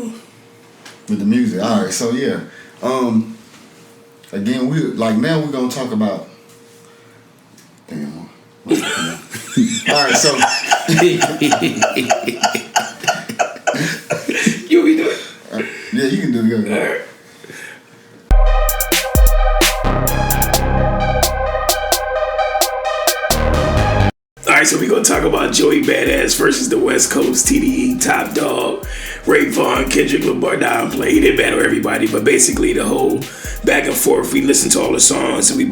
emotional. With the music. All right, so yeah. Again, now we're gonna talk about. Damn. All right, so. You be doing. Yeah, you can do it. All right. Alright, so we're going to talk about Joey Badass versus the West Coast, TDE, Top Dawg, Ray Vaughn, Kendrick Lamar, play. He didn't battle everybody, but basically the whole back and forth, we listened to all the songs and we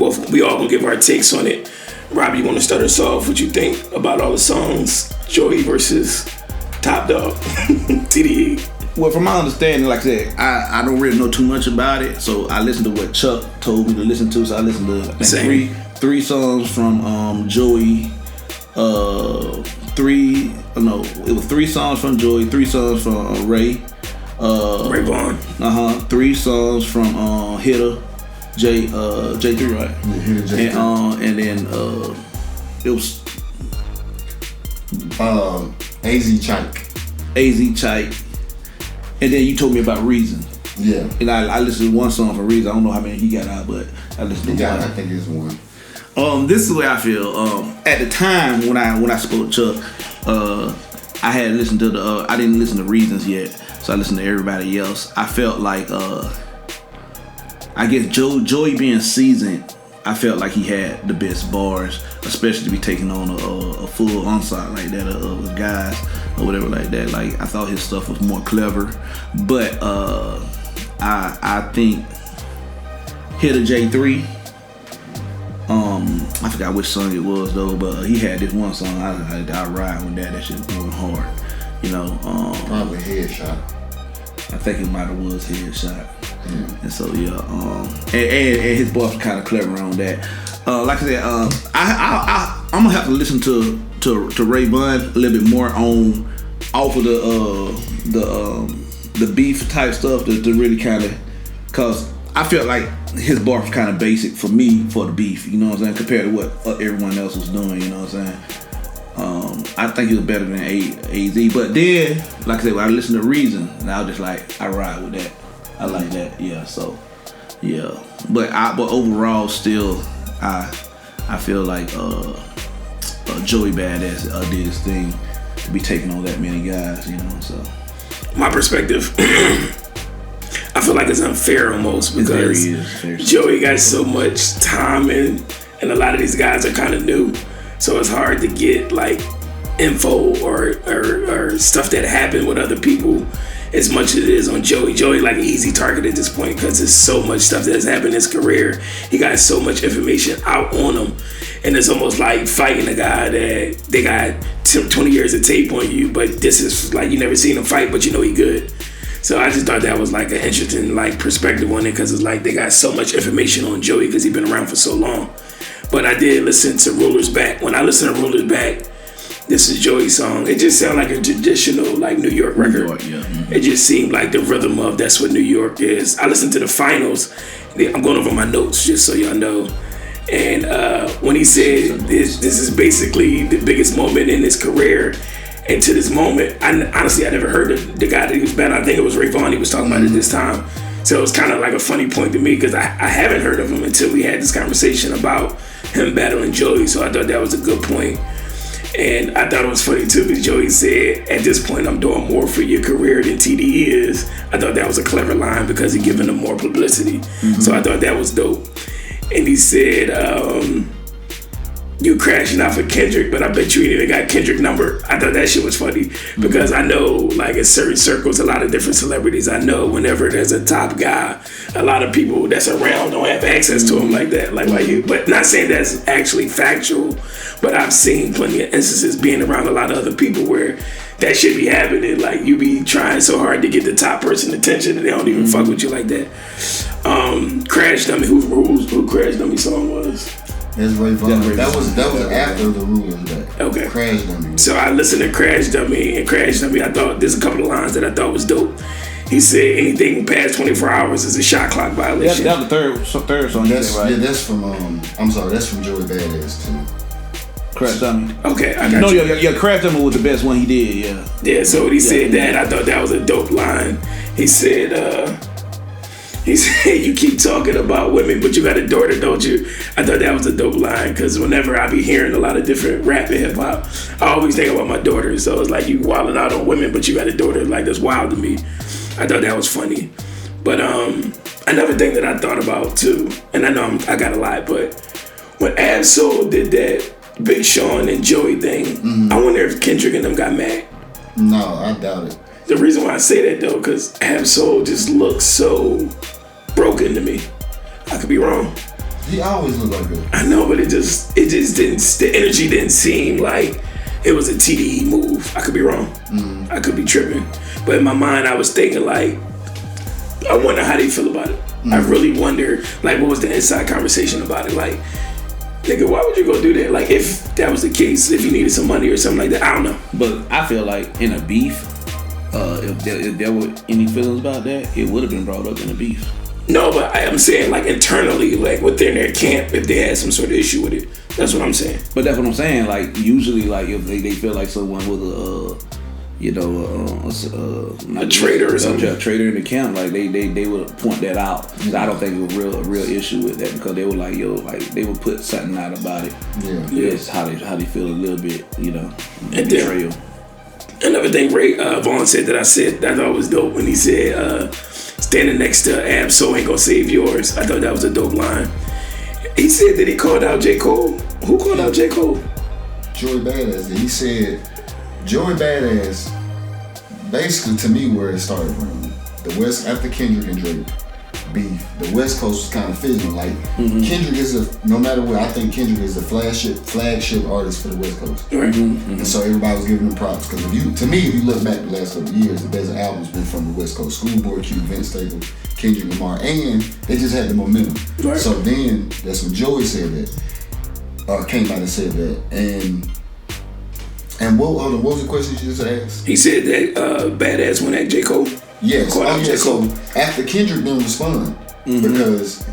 all going to give our takes on it. Rob, you want to start us off? What you think about all the songs, Joey versus Top Dawg, TDE? Well, from my understanding, like I said, I don't really know too much about it, so I listened to what Chuck told me to listen to. So I listened to three songs from Joey. It was 3 songs from Joey, 3 songs from Ray. Ray Vaughn. 3 songs from Hitter, J3, right? Yeah, Hitter J3. And then it was AZ Chike. And then you told me about Reason. Yeah. And I listened to 1 song for Reason. I don't know how many he got out, but I listened to 1. I think it's 1. This is the way I feel. At the time when I spoke to Chuck, I had listened to I didn't listen to Reasons yet, so I listened to everybody else. I felt like I guess Joey being seasoned, I felt like he had the best bars, especially to be taking on a full ensemble like that of guys or whatever like that. Like I thought his stuff was more clever, but I think Hitter J3. I forgot which song it was though, but he had this 1 song. I ride with that. That shit was going hard, you know. Probably Headshot. I think it might have was Headshot. And so yeah, and his boss was kind of clever on that. Like I said, I'm gonna have to listen to Ray Vaughn a little bit more off of the beef type stuff to really kind of, cause I felt like his bar was kind of basic for me for the beef, you know what I'm saying, compared to what everyone else was doing, you know what I'm saying. I think he was better than AZ, but then, like I said, when I listened to Reason, and I was just like, I ride with that. I like that, yeah. So, yeah, but overall, still, I feel like Joey Badass did his thing to be taking on that many guys, you know. So, my perspective. I feel like it's unfair almost because Joey got so much time and a lot of these guys are kind of new, so it's hard to get like info or stuff that happened with other people as much as it is on Joey. Joey like an easy target at this point because there's so much stuff that's happened in his career. He got so much information out on him, and it's almost like fighting a guy that they got 20 years of tape on you, but this is like you never seen him fight, but you know he good. So I just thought that was like an interesting like perspective on it because it's like they got so much information on Joey because he's been around for so long. But I did listen to Ruler's Back. When I listened to Ruler's Back, this is Joey's song. It just sounded like a traditional like New York record. Yeah. Mm-hmm. It just seemed like the rhythm of that's what New York is. I listened to the finals. I'm going over my notes just so y'all know. And when he said this is basically the biggest moment in his career. And to this moment, I never heard of the guy that he was battling. I think it was Ray Vaughn he was talking about at this time. So it was kind of like a funny point to me because I haven't heard of him until we had this conversation about him battling Joey. So I thought that was a good point. And I thought it was funny too because Joey said, at this point, I'm doing more for your career than TDE is. I thought that was a clever line because he giving him more publicity. Mm-hmm. So I thought that was dope. And he said, you crashing out for Kendrick, but I bet you ain't even got Kendrick number. I thought that shit was funny because I know like in certain circles, a lot of different celebrities I know whenever there's a top guy, a lot of people that's around don't have access to him like that. Like why you, but not saying that's actually factual, but I've seen plenty of instances being around a lot of other people where that shit be happening. Like you be trying so hard to get the top person attention and they don't even fuck with you like that. Crash Dummy, who Crash Dummy song was? That's Ray Vaughn. That was after the Ruler's Back. Okay. Crash Dummy. So I listened to Crash Dummy, and Crash Dummy, I thought there's a couple of lines that I thought was dope. He said anything past 24 hours is a shot clock violation. That was the third song. That's, right? Yeah, that's from that's from Joey Badass too. Crash Dummy. Okay, I got you. Yeah, Crash Dummy was the best one he did, yeah. Yeah, so when he said that, I thought that was a dope line. He said, you keep talking about women, but you got a daughter, don't you? I thought that was a dope line, because whenever I be hearing a lot of different rap and hip hop, I always think about my daughter. So it's like, you wilding out on women, but you got a daughter. Like, that's wild to me. I thought that was funny. But another thing that I thought about too, and I know I got a lot, but when Ab-Soul did that Big Sean and Joey thing, I wonder if Kendrick and them got mad. No, I doubt it. The reason why I say that though, because Ab-Soul just looks so broken to me. I could be wrong. He always looked like that. I know, but it just didn't. The energy didn't seem like it was a TDE move. I could be wrong. I could be tripping. But in my mind, I was thinking like, I wonder how they feel about it. I really wonder, like, what was the inside conversation about it? Like, nigga, why would you go do that? Like, if that was the case, if you needed some money or something like that, I don't know. But I feel like in a beef, if there were any feelings about that, it would have been brought up in a beef. No, but I'm saying, like, internally, like, within their camp, if they had some sort of issue with it. That's what I'm saying. But that's what I'm saying. Like, usually, like, if they feel like someone was a traitor or something, a traitor in the camp, like they would point that out. I don't think it was a real issue with that, because they were like, they would put something out about it. Yeah, it's how they feel a little bit, and betrayal. Another thing Ray Vaughn said that I thought was dope when he said, standing next to Ab-Soul ain't gonna save yours. I thought that was a dope line. He said that he called out J. Cole. Who called out J. Cole? Joey Badass. He said Joey Badass, basically to me where it started from. The West, after Kendrick and Drake beef, the West Coast was kind of fizzling. Like, Kendrick is no matter what, I think Kendrick is the flagship artist for the West Coast. Right. And so everybody was giving him props, because if you look back the last couple of years, the best albums been from the West Coast. Schoolboy Q, Vince Staples, Kendrick Lamar, and they just had the momentum. Right. So then that's when Joey said that, came out and said that, and what was the question you just asked? He said that Badass went at J. Cole. Yes. So after Kendrick didn't respond, because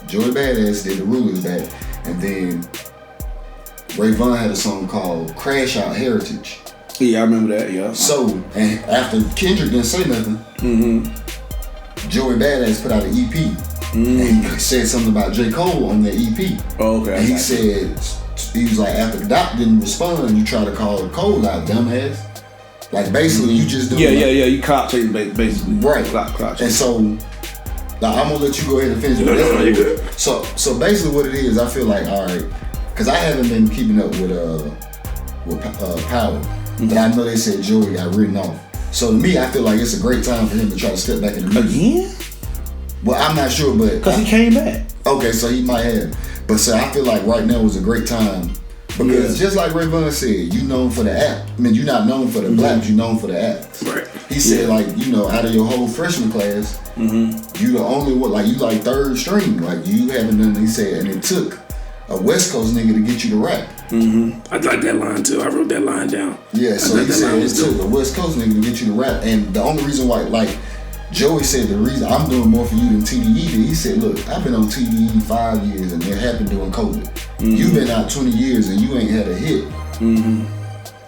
Joey Badass did the Rulers back, and then Ray Vaughn had a song called Crash Out Heritage. Yeah, I remember that, yeah. So, and after Kendrick didn't say nothing, Joey Badass put out an EP, and he said something about J. Cole on that EP. Oh, okay. And he said, he was like, after Doc didn't respond, you try to call Cole out, dumbass. Like, basically, you just do you clout chasing, basically. Right. Clout and so, like, I'm gonna let you go ahead and finish. No, you good. So basically, what it is, I feel like, all right, because I haven't been keeping up with Power, but I know they said Joey got written off. So to me, I feel like it's a great time for him to try to step back in the music. Again? Well, I'm not sure, but because he came back. Okay, so he might have. But so I feel like right now is a great time, because just like Ray Vaughn said, you known for the act. I mean, you're not known for the blaps, you known for the act. Right. He said, like, out of your whole freshman class, you the only one, like, you like third string, like, you haven't done. He said, and it took a West Coast nigga to get you to rap. I like that line too. I wrote that line down. Yeah, so he said it took a West Coast nigga to get you to rap, and the only reason why, like, Joey said the reason I'm doing more for you than TDE did, he said, look, I've been on TDE 5 years and it happened during COVID. You've been out 20 years and you ain't had a hit.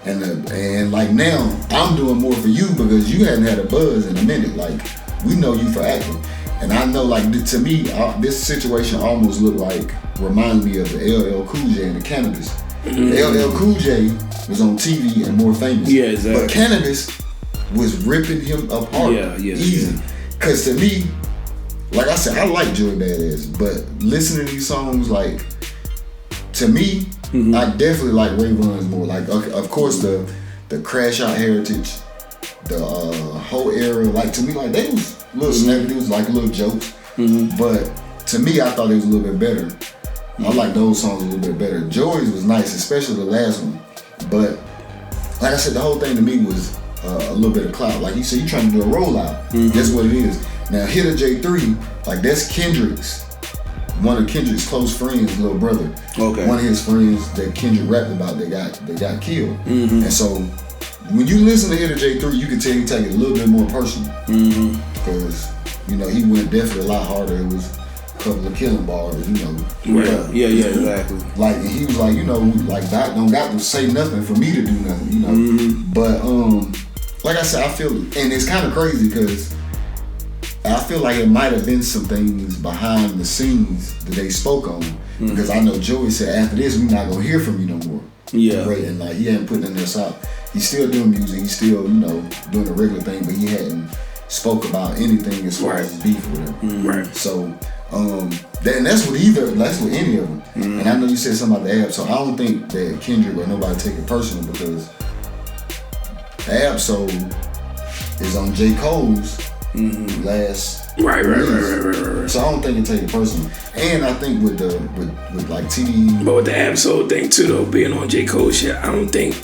And like now, I'm doing more for you because you hadn't had a buzz in a minute. Like, we know you for acting. And I know, like, to me, this situation almost reminds me of the LL Cool J and the Cannabis. LL Cool J was on TV and more famous. Yeah, exactly. But Cannabis was ripping him apart easy. Because to me, like I said, I like Joey Badass, but listening to these songs, like, to me, I definitely like Ray Vaughn's more. Like, of course, the Crash Out Heritage, the whole era, like, to me, like, they was little snappy, it was like little jokes. But to me, I thought it was a little bit better. I like those songs a little bit better. Joey's was nice, especially the last one. But like I said, the whole thing to me was a little bit of clout. Like you said, you trying to do a rollout. That's what it is. Now, Hitter J3, like, that's one of Kendrick's close friends' little brother. Okay. One of his friends that Kendrick rapped about, they got killed. And so when you listen to Hitter J3, you can tell he take it a little bit more personal. Because he went definitely a lot harder. It was a couple of killing bars, Yeah, exactly. Like, and he was like, like, Doc don't got to say nothing for me to do nothing, But like I said, I feel, and it's kind of crazy because I feel like it might have been some things behind the scenes that they spoke on, because I know Joey said after this we're not gonna hear from you no more. Yeah. Right, and like he hadn't put nothing else out. He's still doing music. He's still doing the regular thing, but he hadn't spoke about anything as far as his beef with him. Right. So that's with any of them. And I know you said something about the app, so I don't think that Kendrick or nobody take it personal, because the Absol is on J. Cole's last Right. So I don't think it take it personal. And I think with like TDE, but with the Absol thing too, though, being on J. Cole shit, I don't think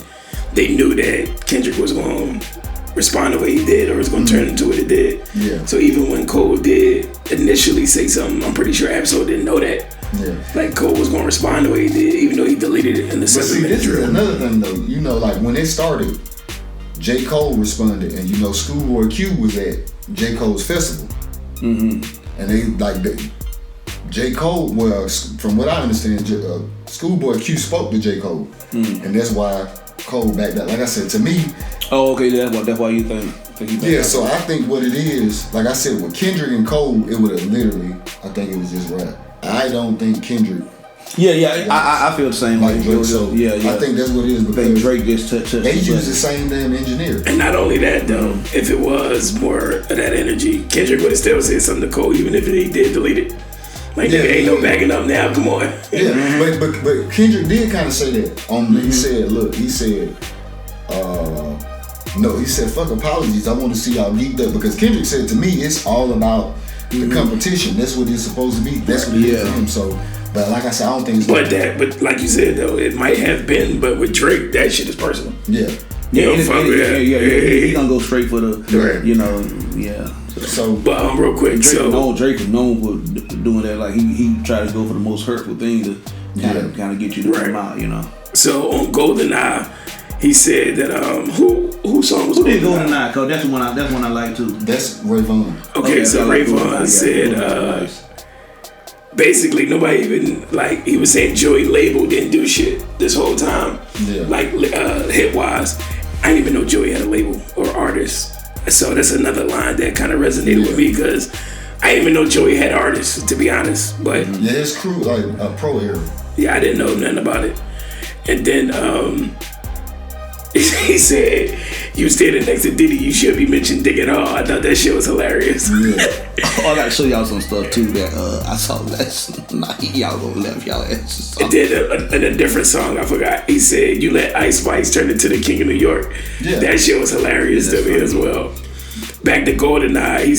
they knew that Kendrick was going to respond the way he did, or was going to turn into what it did. Yeah. So even when Cole did initially say something, I'm pretty sure Absol didn't know that. Yeah. Like Cole was going to respond the way he did, even though he deleted it in the 7-minute drill. This is another thing though. Like when it started, J. Cole responded, and Schoolboy Q was at J. Cole's festival. And they J. Cole, well, from what I understand, Schoolboy Q spoke to J. Cole, and that's why Cole backed out. Like I said, to me. Oh, okay, that's why you think he yeah, so I think what it is, like I said, with Kendrick and Cole, it would have literally, I think it was just rap. I don't think Kendrick. Yeah, I feel the same like way. Drake, so yeah. I think that's what it is, because Drake just touched. They use the same damn engineer. And not only that though, if it was more of that energy, Kendrick would have still said something to Cole, even if he did delete it. Like, ain't no backing up now. Come on. Yeah, but Kendrick did kind of say that. He said, no, he said, fuck apologies. I want to see y'all geeked up, because Kendrick said, to me, it's all about the competition. That's what it's supposed to be. That's what it is for him. So, but like I said, I don't think it's but like you said though, it might have been, but with Drake, that shit is personal. Yeah. He gonna go straight for the, So, but real quick, Drake is known for doing that. Like he tried to go for the most hurtful thing to kind of get you to come out, So on GoldenEye, he said that who song was GoldenEye? Cause that's one I like too. That's Ray Vaughn. Okay, so Ray Vaughn said basically nobody even, like, he was saying Joey label didn't do shit this whole time. Yeah. Like hit wise, I didn't even know Joey had a label or artist. So that's another line that kind of resonated with me, because I didn't even know Joey had artists, to be honest. But yeah, his crew like a pro era. Yeah, I didn't know nothing about it. And then he said, you standing next to Diddy, you should be mentioned Dick at all. I thought that shit was hilarious. Yeah. I gotta show y'all some stuff too that I saw last night. Y'all gonna laugh y'all asses. And then a different song, I forgot. He said, you let Ice Spice turn into the King of New York. Yeah. That shit was hilarious to me as well. Back to GoldenEye, he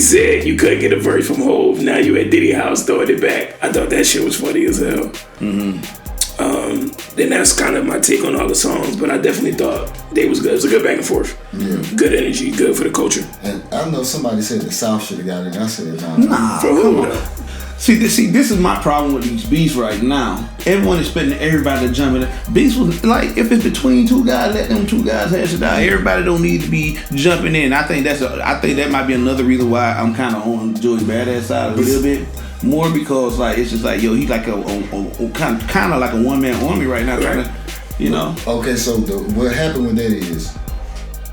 said you couldn't get a verse from Hove. Now you at Diddy house throwing it back. I thought that shit was funny as hell. Then that's kind of my take on all the songs, but I definitely thought they was good. It was a good back and forth. Yeah. Good energy, good for the culture. And I know somebody said the South should have got it. I said nah. For who? See, this is my problem with these beats right now. Everyone expecting everybody to jump in. Beats was like, if it's between two guys, let them two guys hash it out. Everybody don't need to be jumping in. I think that might be another reason why I'm kind of on Joey Badass side a little bit more, because like it's just like, yo, he's like a kind of like a one-man army right now, trying to, Okay, so what happened with that is,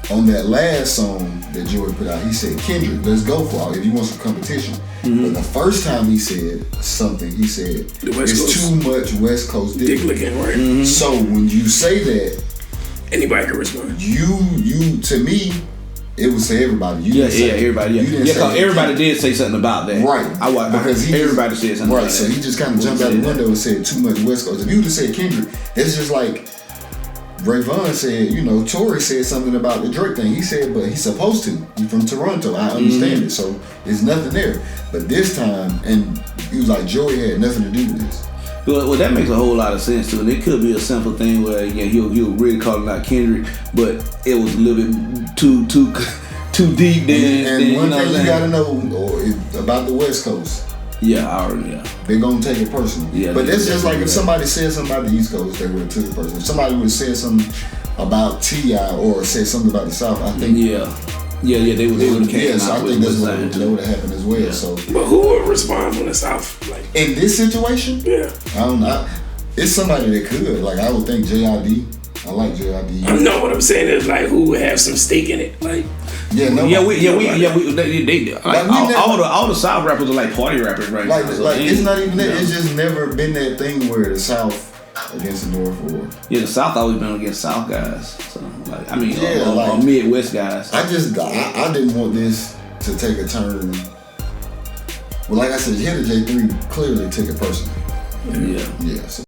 on that last song that Joey put out, he said, Kendrick, let's go for it if you want some competition. But the first time he said something, he said, it's too much West Coast dick licking, right? So when you say that, anybody can respond. You to me, it was to everybody. Everybody. Because everybody did say something about that. Right. Everybody said something about that. So he just kind of jumped out the window and said too much West Coast. If you would have said Kendrick, it's just like Ray Vaughn said, Tory said something about the Drake thing. He said, but he's supposed to. He's from Toronto. I understand it. So there's nothing there. But this time, and he was like, Joey had nothing to do with this. Well, that makes a whole lot of sense too. And it could be a simple thing where he'll really calling out Kendrick, but it was a little bit too deep. And one thing you gotta know about the West Coast. Yeah, they're gonna take it personal. Yeah, but that's just like if somebody said something about the East Coast, they would have took it personal. If somebody would have said something about T.I. or said something about the South, I think. They would have came out. So I think that's what would have happened as well. Yeah. So, but who would respond from the South? Like in this situation? Yeah, I don't know. It's somebody that could. Like I would think J.I.D. I like J.I.D. No, what I'm saying is like who would have some stake in it? Like Yeah, no. All the South rappers are like party rappers right now. So it's not even that. It's just never been that thing where the South against the North or. Yeah, the South always been against South guys. So or Midwest guys. I didn't want this to take a turn. Well, like I said, Hit J3 clearly took it personally. Yeah. So